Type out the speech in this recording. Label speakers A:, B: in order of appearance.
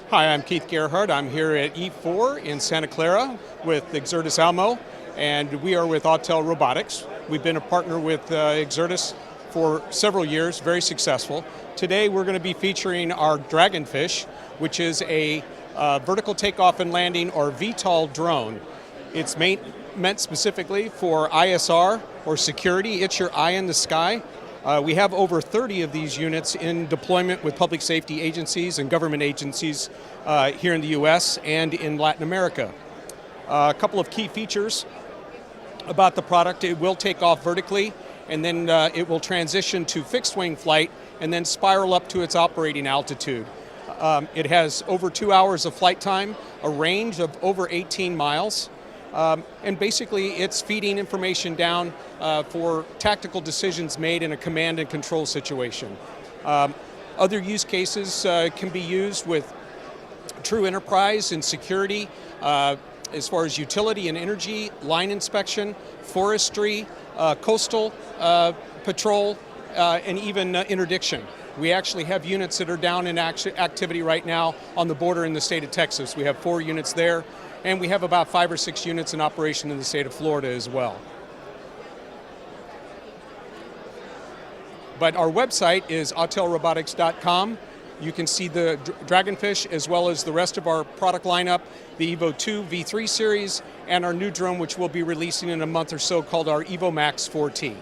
A: Hi, I'm Keith Gerhardt. I'm here at E4 in Santa Clara with Exertis Almo, and we are with Autel Robotics. We've been a partner with Exertis for several years, very successful. Today we're going to be featuring our Dragonfish, which is a vertical takeoff and landing, or VTOL drone. It's meant specifically for ISR or security. It's your eye in the sky. We have over 30 of these units in deployment with public safety agencies and government agencies here in the US and in Latin America. A couple of key features about the product: it will take off vertically, and then it will transition to fixed wing flight and then spiral up to its operating altitude. It has over 2 hours of flight time, a range of over 18 miles. And basically it's feeding information down for tactical decisions made in a command and control situation. Other use cases can be used with true enterprise and security, as far as utility and energy, line inspection, forestry, coastal patrol, and even interdiction. We actually have units that are down in activity right now on the border in the state of Texas. We have 4 units there, and we have about 5 or 6 units in operation in the state of Florida as well. But our website is autelrobotics.com. You can see the Dragonfish as well as the rest of our product lineup, the Evo 2 V3 series, and our new drone, which we'll be releasing in a month or so, called our Evo Max 4T.